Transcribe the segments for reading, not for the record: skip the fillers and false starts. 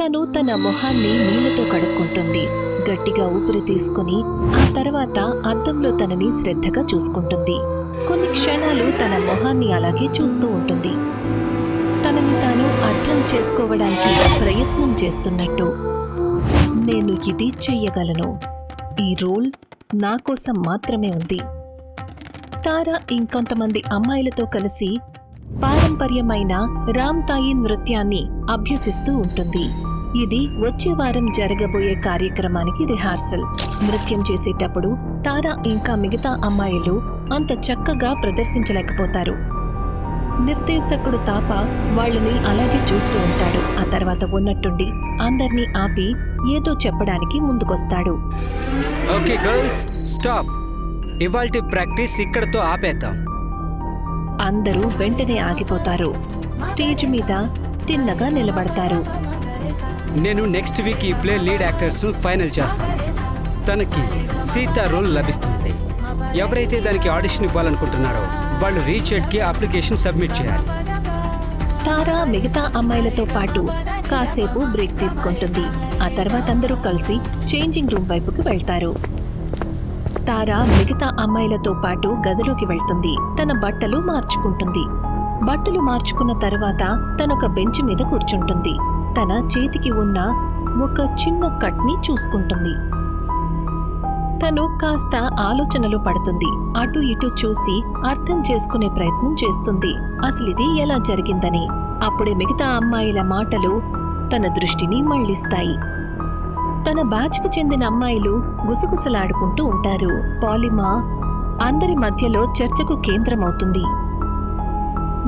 తను తన మొహాన్ని నీళ్లతో కడుక్కుంటుంది. గట్టిగా ఊపిరి తీసుకుని ఆ తర్వాత అద్దంలో తనని శ్రద్ధగా చూసుకుంటుంది. కొన్ని క్షణాలు తన మొహాన్ని అలాగే చూస్తూ ఉంటుంది, తనని తాను అర్థం చేసుకోవడానికి ప్రయత్నం చేస్తున్నట్టు. నేను ఇది చెయ్యగలను, ఈ రోల్ నా కోసం మాత్రమే ఉంది. తారా ఇంకొంతమంది అమ్మాయిలతో కలిసి పారంపర్యమైన రామ్తాయి నృత్యాన్ని అభ్యసిస్తూ ఉంటుంది. ఇది వచ్చే వారం జరగబోయే కార్యక్రమానికి రిహార్సల్. నృత్యం చేసేటప్పుడు తారా ఇంకా మిగతా అమ్మాయిలు అంత చక్కగా ప్రదర్శించలేకపోతారు. నిర్దేశకుడు తాప వాళ్ళని అలాగే చూస్తూ ఉంటాడు. ఆ తర్వాత ఉన్నట్టుండి అందర్నీ ఆపి ఏదో చెప్పడానికి ముందుకొస్తాడు. Okay girls, stop. ఇవాల్టి ప్రాక్టీస్ ఇక్కడతో ఆపేద్దాం. అందరూ వెంటనే ఆగిపోతారు. స్టేజ్ మీద తిన్నగా నిలబడతారు. నేను నెక్స్ట్ వీక్ ఈ ప్లే లీడ్ యాక్టర్స్ ఫైనల్ చేస్తాను. తనకి సీతా రోల్ లభిస్తుంది. ఎవరైతే దానికి ఆడిషన్ ఇవ్వాలనుకుంటున్నారో వాళ్ళు రీచెడ్కి అప్లికేషన్ సబ్మిట్ చేయాలి. తారా మిగతా అమ్మాయిలతో పాటు కాసేపు బ్రేక్ తీసుకుంటుంది. ఆ తర్వాత అందరూ కలిసి చేంజింగ్ రూమ్ వైపుకి వెళ్తారు. తారా మిగతా అమ్మాయిలతో పాటు గదిలోకి వెళ్తుంది. తన బట్టలు మార్చుకుంటుంది. బట్టలు మార్చుకున్న తర్వాత తనొక బెంచ్ మీద కూర్చుంటుంది. తన చేతికి ఉన్న ఒక చిన్న కట్ని చూసుకుంటుంది. తను కాస్త ఆలోచనలో పడుతుంది. అటు ఇటు చూసి అర్థం చేసుకునే ప్రయత్నం చేస్తుంది, అసలిది ఎలా జరిగిందని. అప్పుడే మిగతా అమ్మాయిల మాటలు తన దృష్టిని మళ్లిస్తాయి. తన బ్యాచ్కు చెందిన అమ్మాయిలు గుసగుసలాడుకుంటూ ఉంటారు. పాలిమా అందరి మధ్యలో చర్చకు కేంద్రమవుతుంది.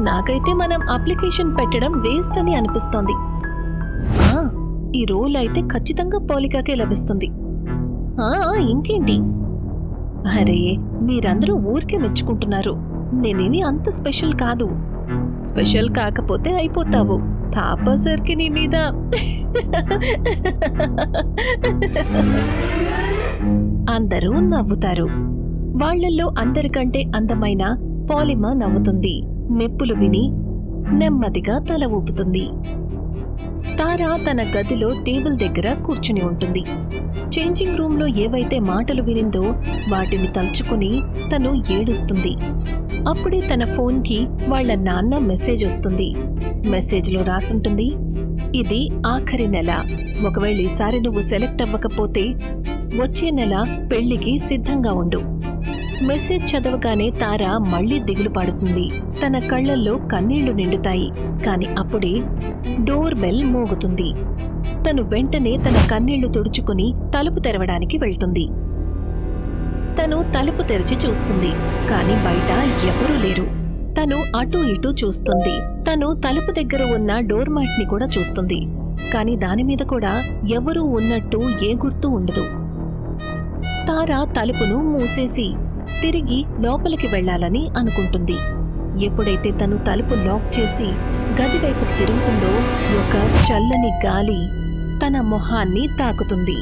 నాకైతే మనం అప్లికేషన్ పెట్టడం వేస్ట్ అని అనిపిస్తోంది. ఈ రోల్ అయితే ఖచ్చితంగా పాలికాకే లభిస్తుంది. ఇంకేంటి? అరే, మీరందరూ ఊరికే మెచ్చుకుంటున్నారు. నేనేమి అంత స్పెషల్ కాదు. స్పెషల్ కాకపోతే అయిపోతావు. తాపా సార్కి నీ మీద అందరూ నవ్వుతారు. వాళ్లల్లో అందరికంటే అందమైన పాలిమా నవ్వుతుంది. మెప్పులు విని నెమ్మదిగా తల ఊపుతుంది. తారా తన గదిలో టేబుల్ దగ్గర కూర్చుని ఉంటుంది. చేంజింగ్ రూమ్లో ఏవైతే మాటలు వినిందో వాటిని తలుచుకుని తను ఏడుస్తుంది. అప్పుడే తన ఫోన్కి వాళ్ల నాన్న మెసేజ్ వస్తుంది. మెసేజ్లో రాసుంటుంది, ఇది ఆఖరి నెల. ఒకవేళ ఈసారి నువ్వు సెలెక్ట్ అవ్వకపోతే వచ్చే నెల పెళ్లికి సిద్ధంగా ఉండు. మెసేజ్ చదవగానే తారా మళ్లీ దిగులు పడుతుంది. తన కళ్లల్లో కన్నీళ్లు నిండుతాయి. కాని అప్పుడే డోర్ బెల్ మోగుతుంది. తను వెంటనే తన కన్నీళ్లు తుడుచుకుని తలుపు తెరవడానికి వెళ్తుంది. తను తలుపు తెరిచి చూస్తుంది, కాని బయట ఎవరూ లేరు. తను అటూ ఇటూ చూస్తుంది. తను తలుపు దగ్గర ఉన్న డోర్ మ్యాట్ ని కూడా చూస్తుంది, కాని దానిమీద కూడా ఎవరూ ఉన్నట్టు ఏ గుర్తు ఉండదు. తారా తలుపును మూసేసి తిరిగి లోపలికి వెళ్లాలని అనుకుంటుంది. ఎప్పుడైతే తను తలుపు లాక్ చేసి గదివైపుకి తిరుగుతుందో ఒక చల్లని గాలి తన మొహాన్ని తాకుతుంది.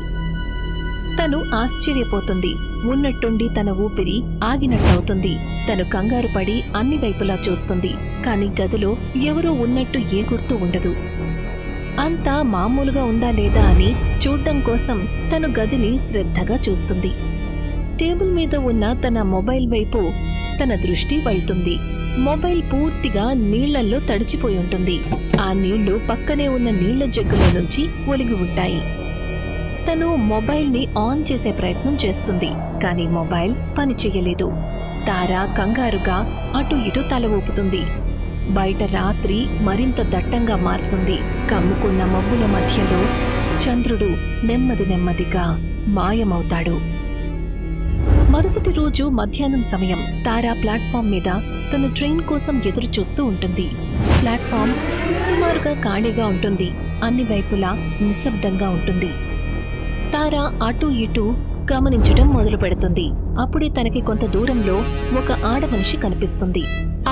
తను ఆశ్చర్యపోతుంది. ఉన్నట్టుండి తన ఊపిరి ఆగినట్టవుతుంది. తను కంగారు పడి అన్ని వైపులా చూస్తుంది, కాని గదిలో ఎవరో ఉన్నట్టు ఏ గుర్తు ఉండదు. అంతా మామూలుగా ఉందా లేదా అని చూడ్డం కోసం తను గదిని శ్రద్ధగా చూస్తుంది. టేబుల్ మీద ఉన్న తన మొబైల్ వైపు తన దృష్టి వెళ్తుంది. మొబైల్ పూర్తిగా నీళ్లల్లో తడిచిపోయి ఉంటుంది. ఆ నీళ్లు పక్కనే ఉన్న నీళ్ల జగ్గుల నుంచి ఒలిగి ఉంటాయి. తను మొబైల్ని ఆన్ చేసే ప్రయత్నం చేస్తుంది, కానీ మొబైల్ పనిచెయ్యలేదు. తారా కంగారుగా అటు ఇటు తల ఊపుతుంది. బయట రాత్రి మరింత దట్టంగా మారుతుంది. కమ్ముకున్న మబ్బుల మధ్యలో చంద్రుడు నెమ్మది నెమ్మదిగా మాయమవుతాడు. మరుసటి రోజు మధ్యాహ్నం సమయం తారా ప్లాట్ఫామ్ మీద తన ట్రైన్ కోసం ఎదురు చూస్తూ ఉంటుంది. ప్లాట్ఫామ్ సుమారుగా ఖాళీగా ఉంటుంది. అన్ని వైపులా నిశ్శబ్దంగా ఉంటుంది. తారా అటూ ఇటూ గమనించటం మొదలు పెడుతుంది. అప్పుడే తనకి కొంత దూరంలో ఒక ఆడమనిషి కనిపిస్తుంది.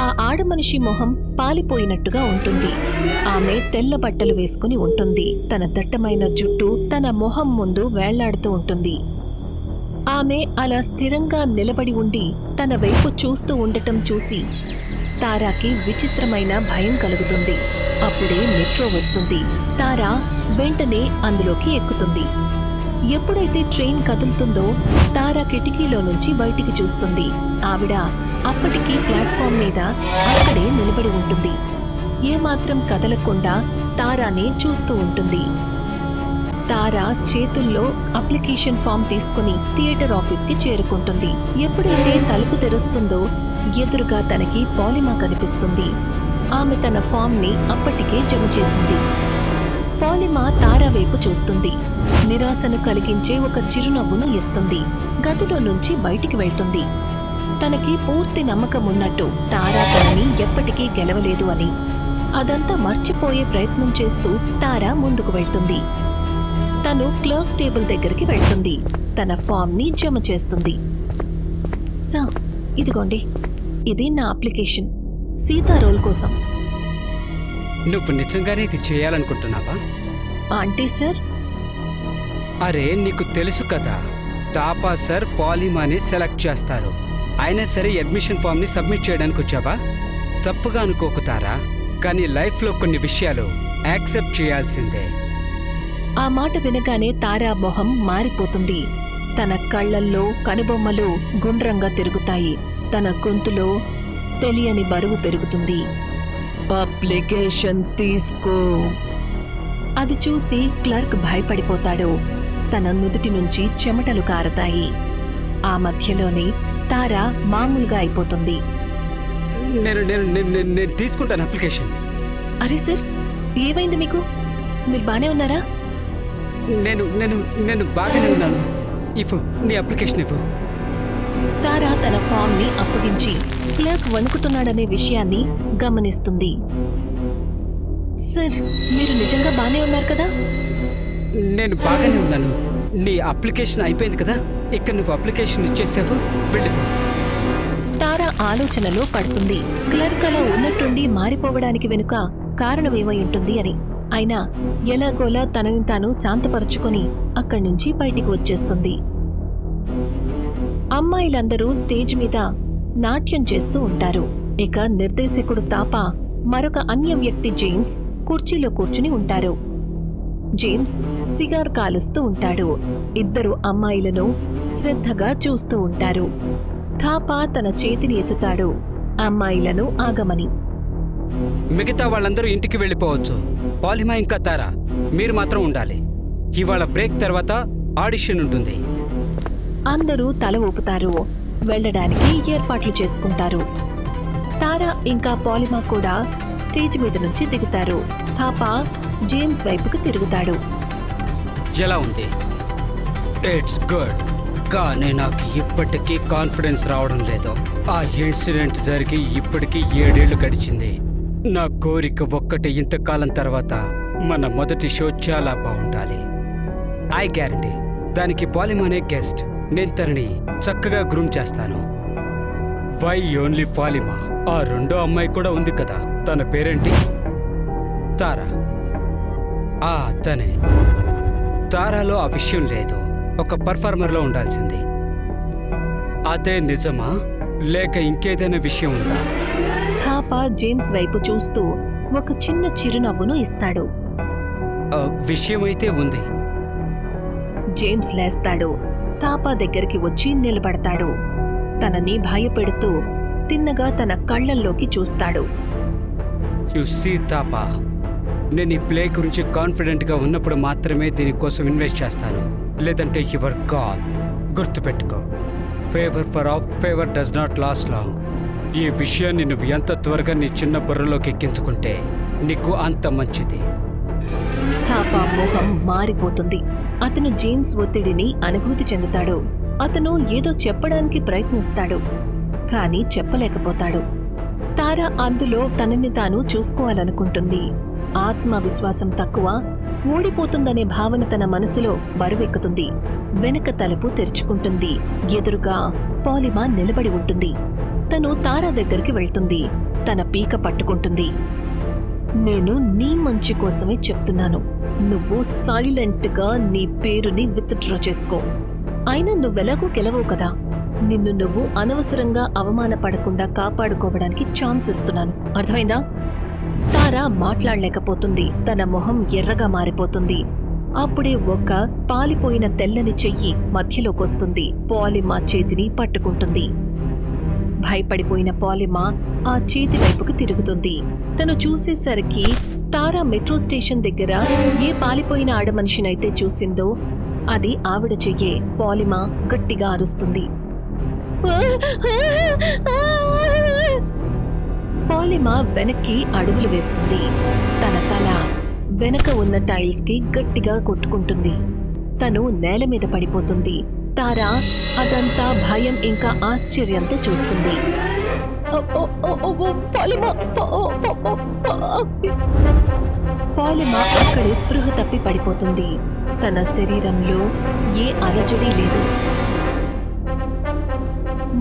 ఆ ఆడమనిషి మొహం పాలిపోయినట్టుగా ఉంటుంది. ఆమె తెల్ల బట్టలు వేసుకుని ఉంటుంది. తన దట్టమైన జుట్టు తన మొహం ముందు వేళ్లాడుతూ ఉంటుంది. ఆమె అలా స్థిరంగా నిలబడి ఉండి తన వైపు చూస్తూ ఉండటం చూసి తారాకి విచిత్రమైన భయం కలుగుతుంది. అప్పుడే మెట్రో వస్తుంది. తారా వెంటనే అందులోకి ఎక్కుతుంది. ఎప్పుడైతే ట్రైన్ కదులుతుందో తారా కిటికీలో నుంచి బయటికి చూస్తుంది. ఆవిడ అప్పటికి ప్లాట్ఫామ్ మీద అక్కడే నిలబడి ఉంటుంది. ఏమాత్రం కదలకుండా తారానే చూస్తూ ఉంటుంది. తారా చేతుల్లో అప్లికేషన్ ఫామ్ తీసుకుని థియేటర్ ఆఫీస్కి చేరుకుంటుంది. ఎప్పుడైతే తలుపు తెరుస్తుందో ఎదురుగా తనకి పాలిమా కనిపిస్తుంది. ఆమె తన ఫామ్ ని అప్పటికే జమ చేసింది. పాలిమా తారా వైపు చూస్తుంది. నిరాశను కలిగించే ఒక చిరునవ్వును ఇస్తుంది. గదిలో నుంచి బయటికి వెళ్తుంది. తనకి పూర్తి నమ్మకం ఉన్నట్టు తారా తనని ఎప్పటికీ గెలవలేదు అని. అదంతా మర్చిపోయే ప్రయత్నం చేస్తూ తారా ముందుకు వెళ్తుంది. తను క్లర్క్ టేబుల్ దగ్గరికి వెళ్తుంది. తన ఫామ్ ని జమ చేస్తుంది. సార్, ఇదిగోండి, ఇది నా అప్లికేషన్ సీతా రోల్ కోసం. నువ్వు నిజంగానే ఇది చేయాలనుకుంటున్నావా? ఆంటీ సార్, అరే నీకు తెలుసు కదా, తాపా సార్ పాలిమాని సెలెక్ట్ చేస్తారు. అయినా సరే అడ్మిషన్ ఫామ్ ని సబ్మిట్ చేయడానికి వచ్చావా? తప్పుగా అనుకోకుతారా, కానీ లైఫ్లో కొన్ని విషయాలు యాక్సెప్ట్ చేయాల్సిందే. ఆ మాట వినగానే తారా మొహం మారిపోతుంది. తన కళ్లల్లో కనుబొమ్మలు గుండ్రంగా తిరుగుతాయి. తన గొంతులో తెలియని బరువు పెరుగుతుంది. అప్లికేషన్ తీసుకో. అది చూసి క్లర్క్ భయపడిపోతాడు. తన నుదుటి నుంచి చెమటలు కారతాయి. ఆ మధ్యలోనే తారా మామూలుగా అయిపోతుంది. నేను తీసుకుంటాను అప్లికేషన్. అరే సార్, ఏమైంది మీకు? మీరు బానే ఉన్నారా? నేను బాగానే ఉన్నాను. నీ అప్లికేషన్ ఇవ్వు. తారా తన ఫామ్ ని అప్పగించి క్లర్క్ వణుకుతున్నాడనే విషయాన్ని గమనిస్తుంది. సార్, మీరు నిజంగా బానే ఉన్నారు కదా? నేను బాగానే ఉన్నాను. నీ అప్లికేషన్ అయిపోయింది కదా, ఇక్కడ నువ్వు అప్లికేషన్ ఇచ్చేసావు, వెళ్ళిపో. తారా ఆలోచనలో పడుతుంది. క్లర్క్ అలా ఉన్నట్టుండి మారిపోవడానికి వెనుక కారణమేమై ఉంటుంది అని. అయినా ఎలాగోలా తనని తాను శాంతపరుచుకొని అక్కడి నుంచి బయటికి వచ్చేస్తుంది. అమ్మాయిలందరూ స్టేజ్ మీద నాట్యం చేస్తూ ఉంటారు. ఇక నిర్దేశకుడు తాపా, మరొక అన్య వ్యక్తి జేమ్స్ కుర్చీలో కూర్చుని ఉంటారు. జేమ్స్ సిగార్ కాలుస్తూ ఉంటాడు. ఇద్దరు అమ్మాయిలను శ్రద్ధగా చూస్తూ ఉంటారు. తాపా తన చేతిని ఎత్తుతాడు అమ్మాయిలను ఆగమని. మిగతా వాళ్ళందరూ ఇంటికి వెళ్ళిపోవచ్చు. పాలిమా ఇంకా తారా, మీరు మాత్రం ఉండాలి. ఇవాళ బ్రేక్ తర్వాత ఆడిషన్ ఉంటుంది. అందరూ తల ఊపుతారు. వెళ్లడానికి ఏర్పాట్లు చేసుకుంటారు. తారా ఇంకా పాలిమా కూడా స్టేజ్ మీద నుంచి దిగుతారు. తాపా జేమ్స్ వైపుకు తిరుగుతాడు. ఎలా ఉంది? ఇట్స్ గుడ్, కానీ నాకు ఇప్పటికీ కాన్ఫిడెన్స్ రావడం లేదు. ఆ ఇన్సిడెంట్ జరిగి ఇప్పటికీ 7 ఏళ్లు గడిచింది. నా కోరిక ఒక్కటి, ఇంతకాలం తర్వాత మన మొదటి షో చాలా బాగుండాలి. ఐ గ్యారంటీ దానికి పాలిమానే గెస్ట్. నేను తనని చక్కగా గ్రూమ్ చేస్తాను. Why only Palima? ఆ రెండో అమ్మాయి కూడా ఉంది కదా, తన పేరేంటి? తారా. తనే. తారాలో ఆ విషయం లేదు, ఒక పర్ఫార్మర్లో ఉండాల్సింది. అదే నిజమా లేక ఇంకేదైనా విషయం ఉందా? తాపా జేమ్స్ వైపు చూస్తూ ఒక చిన్న చిరునవ్వును ఇస్తాడు. విషయమైతే ఉంది. జేమ్స్ లేస్తాడు. తాపా దగ్గరికి వచ్చి నిలబడతాడు. తనని భయపెడుతూ తిన్నగా తన కళ్లల్లోకి చూస్తాడు. తాపా, నేను ఈ ప్లే గురించి కాన్ఫిడెంట్గా ఉన్నప్పుడు మాత్రమే దీనికోసం ఇన్వెస్ట్ చేస్తాను, లేదంటే యువర్ గాన్. గుర్తుపెట్టుకో, favour for of favour does not lost long. ఈ విషయాన్ని నువ్వు ఎంత త్వరగా నీ చిన్న బుర్రలోకి ఎక్కించుకుంటే నీకు అంత మంచిది. తాపా మొహం మారిపోతుంది. అతను జేమ్స్ ఒత్తిడిని అనుభూతి చెందుతాడు. అతను ఏదో చెప్పడానికి ప్రయత్నిస్తాడు, కానీ చెప్పలేకపోతాడు. తారా అందులో తనని తాను చూసుకోవాలనుకుంటుంది. ఆత్మవిశ్వాసం తక్కువ, ఓడిపోతుందనే భావన తన మనసులో బరువెక్కుతుంది. వెనక తలుపు తెరుచుకుంటుంది. ఎదురుగా పాలిమా నిలబడి ఉంటుంది. తను తారా దగ్గరికి వెళ్తుంది. తన పీక పట్టుకుంటుంది. నేను నీ మంచి కోసమే చెప్తున్నాను. నువ్వు సైలెంట్గా నీ పేరుని విత్డ్రా చేసుకో. అయినా నువ్వెలాగూ గెలవవు కదా. నిన్ను నువ్వు అనవసరంగా అవమానపడకుండా కాపాడుకోవడానికి ఛాన్స్ ఇస్తున్నాను. అర్థమైందా? తారా తారా మాట్లాడలేకపోతుంది. తన మొహం ఎర్రగా మారిపోతుంది. అప్పుడే ఒక పాలిపోయిన తెల్లని చెయ్యి మధ్యలోకొస్తుంది. పాలిమా చేతిని పట్టుకుంటుంది. భయపడిపోయిన పాలిమా ఆ చేతి వైపుకు తిరుగుతుంది. తను చూసేసరికి తారా మెట్రో స్టేషన్ దగ్గర ఏ పాలిపోయిన ఆడమనిషినైతే చూసిందో అది ఆవిడ చెయ్యే. పాలిమా గట్టిగా అరుస్తుంది. పాలిమా వెనక్కి అడుగులు వేస్తుంది. తన తల వెనక ఉన్న టైల్స్ కి గట్టిగా కొట్టుకుంటుంది. తను నేల మీద పడిపోతుంది. తారా అదంతా భయం ఇంకా ఆశ్చర్యంతో చూస్తుంది. పాలిమా అక్కడే స్పృహ తప్పి పడిపోతుంది. తన శరీరంలో ఏ అలజడి లేదు.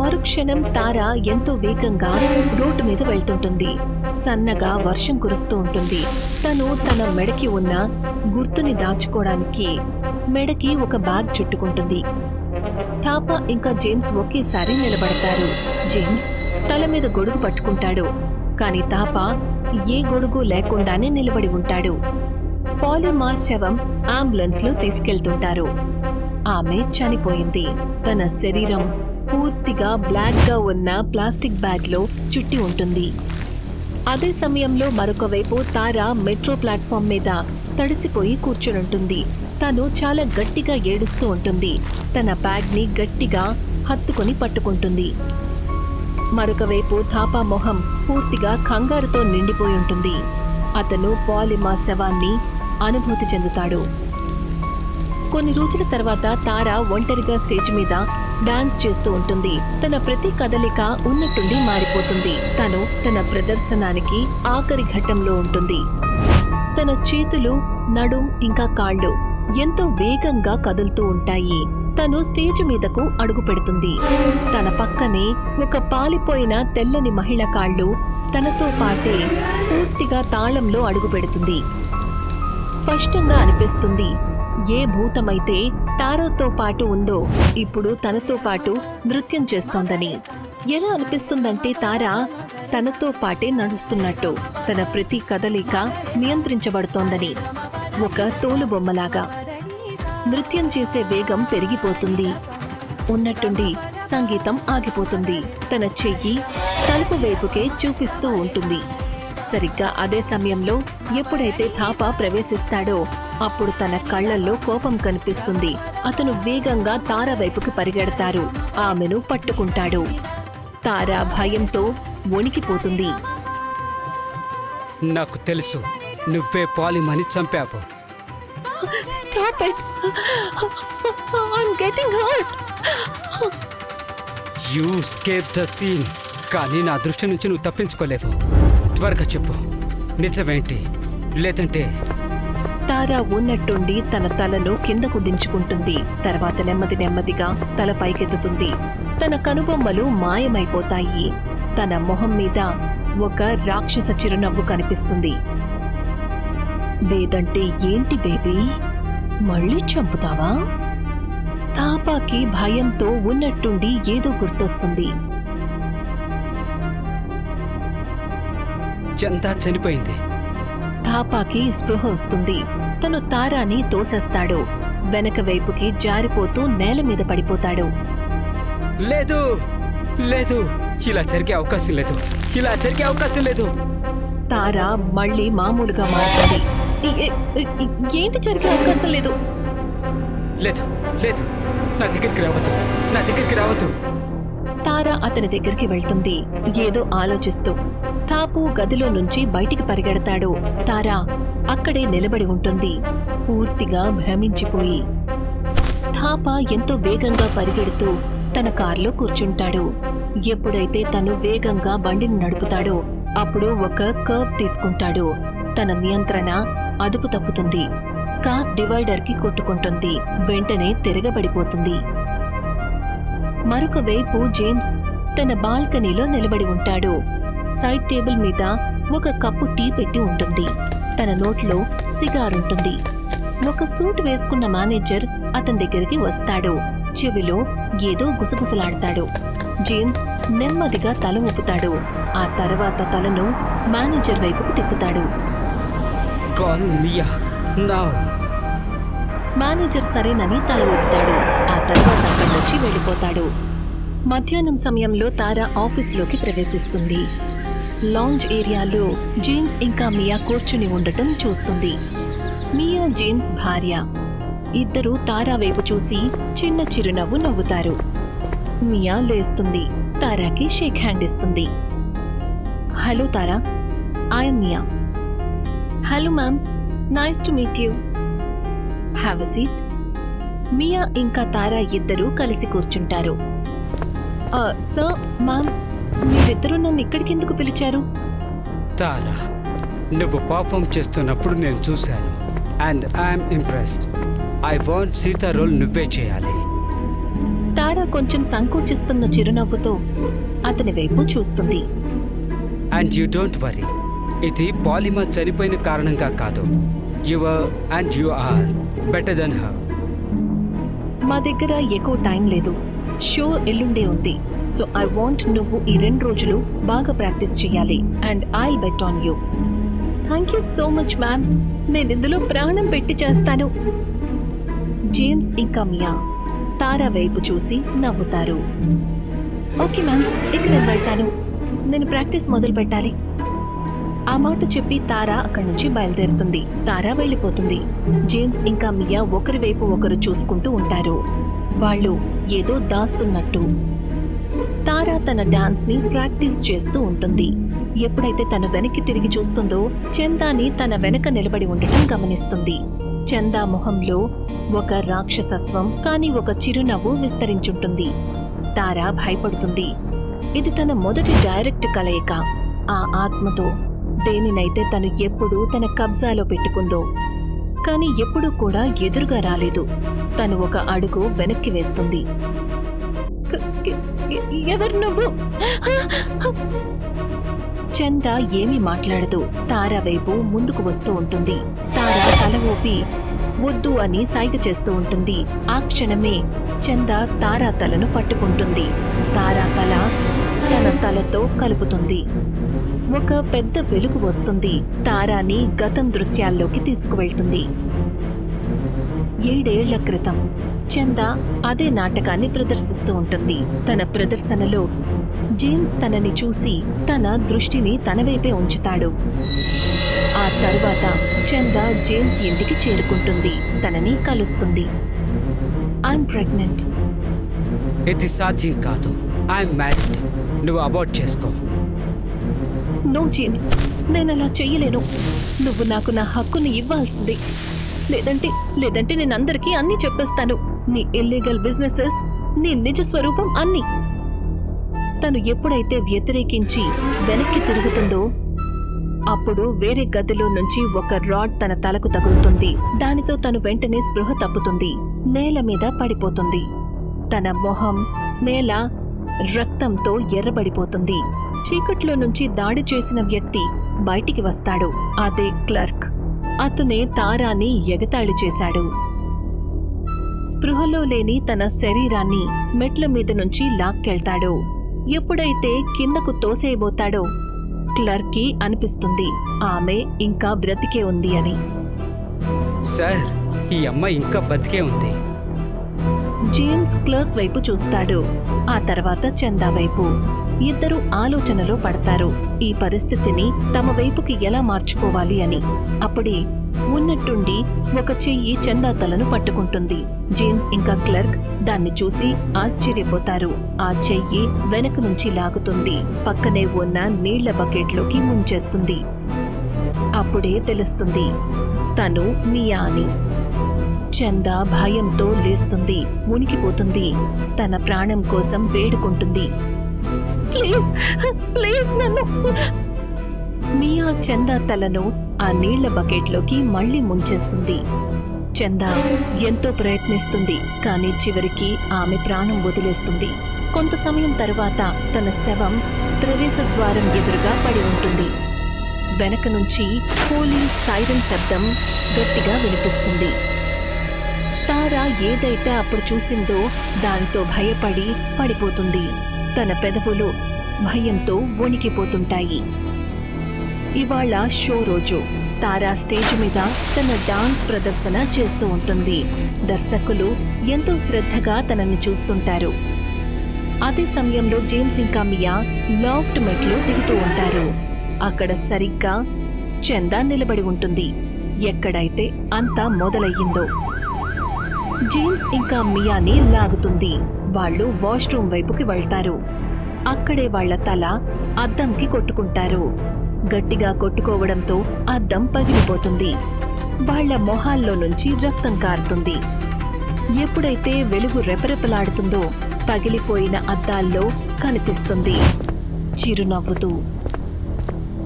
మరుక్షణం తారా ఎంతో వేగంగా రోడ్డు మీద వెళ్తుంటుంది. సన్నగా వర్షం కురుస్తూ ఉంటుంది. తను తన మెడకి ఉన్న గుర్తుని దాచుకోవడానికి మెడకి ఒక బ్యాగ్ చుట్టుకుంటుంది. థాపా ఇంకా జేమ్స్ ఒకేసారి నిలబడతారు. జేమ్స్ తల మీద గొడుగు పట్టుకుంటాడు. కాని తాపా ఏ గొడుగు లేకుండానే నిలబడి ఉంటాడు. పాలిమా శవం అంబులెన్స్ లో తీసుకెళ్తుంటారు. ఆమె చనిపోయింది. తన శరీరం పూర్తిగా బ్లాక్ గా ఉన్న ప్లాస్టిక్ బ్యాగ్ లో చుట్టి ఉంటుంది. అదే సమయంలో మరొక వైపు తారా మెట్రో ప్లాట్ఫామ్ మీద తడిసిపోయి కూర్చునుంటుంది. తను చాలా గట్టిగా ఏడుస్తూ ఉంటుంది. తన బ్యాగ్ ని గట్టిగా హత్తుకొని పట్టుకుంటుంది. మరొక వైపు థాపా మొహం పూర్తిగా కంగారుతో నిండిపోయి ఉంటుంది. అతను పాలిమా శవాన్ని అనుభూతి చెందుతాడు. కొన్ని రోజుల తర్వాత తారా ఒంటరిగా స్టేజ్ మీద డాన్స్ చేస్తూ ఉంటుంది. తన ప్రతి కదలిక ఉన్నట్టుండి మారిపోతుంది. తను తన ప్రదర్శనానికి ఆఖరి ఘట్టంలో ఉంటుంది. తన చేతులు, నడుం ఇంకా కాళ్ళు ఎంతో వేగంగా కదులుతూ ఉంటాయి. తను స్టేజ్ మీదకు అడుగు పెడుతుంది. తన పక్కనే ఒక పాలిపోయిన తెల్లని మహిళ కాళ్ళు తనతో పాటే పూర్తిగా తాళంలో అడుగు పెడుతుంది. స్పష్టంగా అనిపిస్తుంది ఏ భూతమైతే తారాతో పాటు ఉందో ఇప్పుడు తనతో పాటు నృత్యం చేస్తోందని. ఎలా అనిపిస్తుందంటే తారా తనతో పాటే నడుస్తున్నట్టు, తన ప్రతి కదలిక నియంత్రించబడుతోందని. ఒక తోలుబొమ్మలాగా నృత్యం చేసే వేగం పెరిగిపోతుంది. ఉన్నట్టుండి సంగీతం ఆగిపోతుంది. తన చెయ్యి తలుపు వైపుకే చూపిస్తూ ఉంటుంది. సరిగ్గా అదే సమయంలో ఎప్పుడైతే థాపా ప్రవేశిస్తాడో అప్పుడు తన కళ్లల్లో కోపం కనిపిస్తుంది. అతను వేగంగా తారా వైపుకి పరిగెడతారు. ఆమెను పట్టుకుంటాడు. తారా భయంతో వణికిపోతుంది. నాకు తెలుసు, నువ్వే పాలిమాని చంపావు. Stop it! I'm getting hurt. You escaped the scene. కానీ నా దృష్టి నుంచి నువ్వు తప్పించుకోలేవు. త్వరగా చెప్పు, నిజమేంటి? లేదంటే తారా ఉన్నట్టుండి తన తలను కిందకు దించుకుంటుంది. తర్వాత నెమ్మదిగా తల పైకెత్తుతుంది. తన కనుబొమ్మలు మాయమైపోతాయి. తన మొహం మీద ఒక రాక్షస చిరునవ్వు కనిపిస్తుంది. లేదంటే ఏంటి బేబీ, మళ్ళీ చంపుతావా? తాపాకి భయంతో ఉన్నట్టుండి ఏదో గుర్తొస్తుంది. చందా చనిపోయింది. తాపాకి స్పృహ వస్తుంది. తను తారాని తోసేస్తాడు. వెనక వైపుకి జారిపోతూ నేల మీద పడిపోతాడు. లేదు లేదు, ఇలా జరిగే అవకాశం లేదు, ఇలా జరిగే అవకాశం లేదు. తారా మళ్ళీ మామూలుగా మారుతుంది. ఏంటి జరిగే అవకాశం లేదు? లేదు లేదు, నా దగ్గరికి రావద్దు, నా దగ్గరికి రావద్దు. తారా అతని దగ్గరికి వెళ్తుంది, ఏదో ఆలోచిస్తూ. తాపు గదిలో నుంచి బయటికి పరిగెడతాడు. తారా అక్కడే నిలబడి ఉంటుంది, పూర్తిగా భ్రమించిపోయి. థాపా ఎంతో వేగంగా పరిగెడుతూ తన కారులో కూర్చుంటాడు. ఎప్పుడైతే తను వేగంగా బండిని నడుపుతాడో అప్పుడు ఒక కర్వ్ తీసుకుంటాడు. తన నియంత్రణ అదుపు తప్పుతుంది. కార్ డివైడర్ కి కొట్టుకుంటుంది. వెంటనే తిరగబడిపోతుంది. మరొక వైపు జేమ్స్ తన బాల్కనీలో నిలబడి ఉంటాడు. సైడ్ టేబుల్ మీద ఒక కప్పు టీ పెట్టి ఉంటుంది. తన నోట్లో సిగార్ ఉంటుంది. ఒక సూట్ వేసుకున్న మేనేజర్ అతని దగ్గరికి వస్తాడు. చెవిలో ఏదో గుసగుసలాడతాడు. జేమ్స్ నెమ్మదిగా తల ఊపుతాడు. ఆ తర్వాత తలను మేనేజర్ వైపుకు తిప్పుతాడు. కాల్ మియా నౌ. మేనేజర్ సరేనని తల ఊపుతాడు. ఆ తర్వాత అక్కడి నుంచి వెళ్ళిపోతాడు. మధ్యాహ్నం సమయంలో తారా ఆఫీస్లోకి ప్రవేశిస్తుంది. లాంజ్ ఏరియాలో జేమ్స్ ఇంకా మియా కూర్చుని ఉండటం చూస్తుంది. మియా జేమ్స్ భార్య. ఇద్దరూ తారా వైపు చూసి చిన్న చిరునవ్వు నవ్వుతారు. మియా లేస్తుంది. తారాకి షేక్ హ్యాండ్ ఇస్తుంది. Hello Tara, I'm Mia. Hello ma'am, nice to meet you. Have a seat. Mia ఇంకా తారా ఇద్దరూ కలిసి కూర్చుంటారు. సార్, మ్యామ్, మీరిద్దరూ నన్ను ఇక్కడికెందుకు పిలిచారు? తారా, నువ్వు పర్ఫామ్ చేస్తున్నప్పుడు నేను చూశాను and I'm impressed. I want Sita role నువ్వే చేయాలి. తారా కొంచెం సంకోచిస్తున్న చిరునవ్వుతో అతని వైపు చూస్తుంది. అండ్ యూ డోంట్ వరీ, ఇది పాలిమా చనిపోయిన కారణంగా కాదు. Your and you are better than her. మా దగ్గర ఎక్కువ టైం లేదు. షో ఎల్లుండే ఉంది. సో ఐ వాంట్ నువ్వు ఈ 2 రోజులు బాగా ప్రాక్టీస్ చేయాలి. And I'll bet on you. Thank you so much ma'am. నేను ఇందులో ప్రాణం పెట్టి చేస్తాను. జేమ్స్ ఇంకా మియా తారా వైపు చూసి నవ్వుతారు. ఓకే మ్యామ్, ఇక నేను వెళ్తాను. నేను ప్రాక్టీస్ మొదలు పెట్టాలి. ఆ మాట చెప్పి తారా అక్కడి నుంచి బయలుదేరుతుంది. తారా వెళ్ళిపోతుంది. జేమ్స్ ఇంకా మియా ఒకరి వైపు ఒకరు చూసుకుంటూ ఉంటారు. వాళ్ళు ఏదో దాస్తున్నట్టు. తారా తన డాన్స్ ని ప్రాక్టీస్ చేస్తూ ఉంటుంది. ఎప్పుడైతే తను వెనక్కి తిరిగి చూస్తుందో చందాని తన వెనక నిలబడి ఉండటం గమనిస్తుంది. చందా మొహంలో ఒక రాక్షసత్వం, కానీ ఒక చిరునవ్వు విస్తరించుంటుంది. తారా భయపడుతుంది. ఇది తన మొదటి డైరెక్ట్ కలయిక. ఆ ఆత్మతో దేనినైతే తను ఎప్పుడూ తన కబ్జాలో పెట్టుకుందో, కాని ఎప్పుడూ కూడా ఎదురుగా రాలేదు. తను ఒక అడుగు వెనక్కి వేస్తుంది. ఎవరు నువ్వు? చంద ఏమీ మాట్లాడదు. తారా వైపు ముందుకు వస్తూ ఉంటుంది. తారా తల ఊపి వద్దు అని సైగ చేస్తూ ఉంటుంది. ఆ క్షణమే చంద తారా తలను పట్టుకుంటుంది. తారా తల తన తలతో కలుపుతుంది. ఒక పెద్ద వెలుగు వస్తుంది. తారాని గతం దృశ్యాల్లోకి తీసుకువెళ్తుంది. 7 ఏళ్ల క్రితం చంద అదే నాటకాన్ని ప్రదర్శిస్తూ ఉంటుంది. తన ప్రదర్శనలో జేమ్స్ తనని చూసి తన దృష్టిని తన వైపే ఉంచుతాడు. ఆ తర్వాత చంద జేమ్స్ ఇంటికి చేరుకుంటుంది. తనని కలుస్తుంది. I'm pregnant. ఇది సాధ్యం కాదు. I'm married. నువ్వు అబార్ట్ చేసుకో. నో జేమ్స్, నేనలా చెయ్యలేను. నువ్వు నాకు నా హక్కుని ఇవ్వాల్సింది. లేదంటే నేనందరికీ అన్నీ చెప్పేస్తాను. నీ ఇల్లీగల్ బిజినెసెస్, నీ నిజ స్వరూపం అన్నీ. తను ఎప్పుడైతే వ్యతిరేకించి వెనక్కి తిరుగుతుందో అప్పుడు వేరే గదిలో నుంచి ఒక రాడ్ తన తలకు తగులుతుంది. దానితో తను వెంటనే స్పృహ తప్పుతుంది. నేల మీద పడిపోతుంది. తన మొహం నేల రక్తంతో ఎర్రబడిపోతుంది. చీకట్లో నుంచి దాడి చేసిన వ్యక్తి బయటికి వస్తాడు. అదే క్లర్క్. అతనే తారాని ఎగతాళి చేశాడు. స్పృహలో లేని తన శరీరాన్ని మెట్ల మీద నుంచి లాక్కెళ్తాడు. ఎప్పుడైతే కిందకు తోసేయబోతాడో క్లర్క్కి అనిపిస్తుంది ఆమె ఇంకా బ్రతికే ఉంది అని. సార్, ఈ అమ్మాయి ఇంకా బతికే ఉంది. జేమ్స్ క్లర్క్ వైపు చూస్తాడు. ఆ తర్వాత చందా వైపు. ఇద్దరు ఆలోచనలో పడతారు. ఈ పరిస్థితిని తమ వైపుకి ఎలా మార్చుకోవాలి అని. అప్పుడే ఉన్నట్టుండి ఒక చెయ్యి చందా తలను పట్టుకుంటుంది. జేమ్స్ ఇంకా క్లర్క్ దాన్ని చూసి ఆశ్చర్యపోతారు. ఆ చెయ్యి వెనక నుంచి లాగుతుంది. పక్కనే ఉన్న నీళ్ల బకెట్లోకి ముంచేస్తుంది. అప్పుడే తెలుస్తుంది తను మియా అని. చందా భయంతో లేస్తుంది. ఉనికిపోతుంది. తన ప్రాణం కోసం వేడుకుంటుంది. ప్లీజ్ ప్లీజ్ నన్ను. మియా చందా తలను ఆ నీళ్ల బకెట్లోకి మళ్లీ ముంచేస్తుంది. చందా ఎంతో ప్రయత్నిస్తుంది, కానీ చివరికి ఆమె ప్రాణం వదిలేస్తుంది. కొంత సమయం తరువాత తన శవం ప్రవేశ ద్వారం ఎదురుగా పడి ఉంటుంది. వెనక నుంచి పోలీస్ సైరన్ శబ్దం గట్టిగా వినిపిస్తుంది. తారా ఏదైతే అప్పుడు చూసిందో దానితో భయపడి పడిపోతుంది. తన పెదవులు భయంతో వణికిపోతుంటాయి. ఇవాళ షో రోజు. తారా స్టేజ్ మీద తన డాన్స్ ప్రదర్శన చేస్తూ ఉంటుంది. దర్శకులు ఎంతో శ్రద్ధగా తనని చూస్తుంటారు. అదే సమయంలో జేమ్స్ ఇంకా మియా లాఫ్ట్ మెట్లు దిగుతూ ఉంటారు. అక్కడ సరిగ్గా చందా నిలబడి ఉంటుంది, ఎక్కడైతే అంతా మొదలయ్యిందో. జేమ్స్ ఇంకా మియాని లాగుతుంది. వాళ్ళు వాష్రూమ్ వైపుకి వెళ్తారు. అక్కడే వాళ్ల తల అద్దంకి కొట్టుకుంటారు. గట్టిగా కొట్టుకోవడంతో అద్దం పగిలిపోతుంది. వాళ్ల మొహాల్లో నుంచి రక్తం కారుతుంది. ఎప్పుడైతే వెలుగు రెపరెపలాడుతుందో పగిలిపోయిన అద్దాల్లో కనిపిస్తుంది చిరునవ్వుతూ.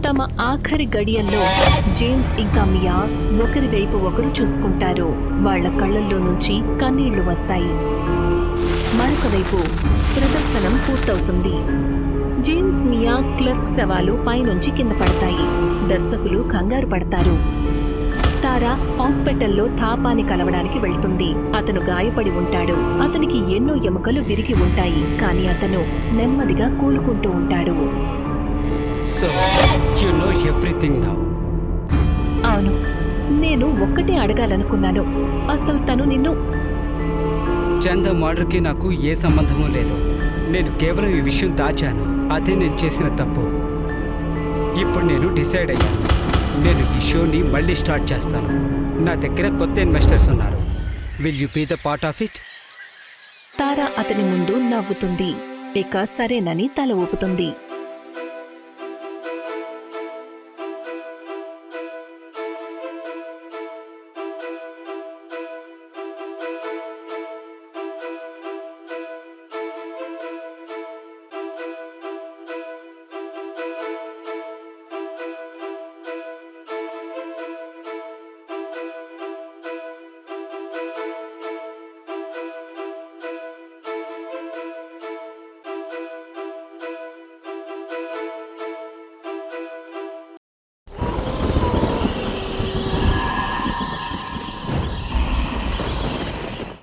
తమ ఆఖరి గడియల్లో జేమ్స్ ఇంకా మియా ఒకరి వైపు ఒకరు చూసుకుంటారు. వాళ్ల కళ్ళల్లో నుంచి కన్నీళ్లు వస్తాయి. మరొక వైపు ప్రదర్శనం పూర్తవుతుంది. జేమ్స్ మియా క్లర్క్ శవాలు పైనుంచి కింద పడతాయి. దర్శకులు కంగారు పడతారు. తారా హాస్పిటల్లో థాపాని కలవడానికి వెళ్తుంది. అతను గాయపడి ఉంటాడు. అతనికి ఎన్నో ఎముకలు విరిగి ఉంటాయి, కానీ అతను నెమ్మదిగా కూలుకుంటూ ఉంటాడు. So, you know everything now. అవును, నేను ఒక్కటే అడగాలనుకున్నాను. అసలు తను నిన్ను... చందా మర్డర్కి నాకు ఏ సంబంధమూ లేదు. నేను కేవలం ఈ విషయం దాచాను. అదే నేను చేసిన తప్పు. ఇప్పుడు నేను డిసైడ్ అయ్యాను. నేను ఈ షోని మళ్ళీ స్టార్ట్ చేస్తాను. నా దగ్గర కొత్త ఇన్వెస్టర్స్ ఉన్నారు. Will you be the part of it? Tara అతని ముందు నవ్వుతుంది. ఇక సరేనని తల ఊపుతుంది.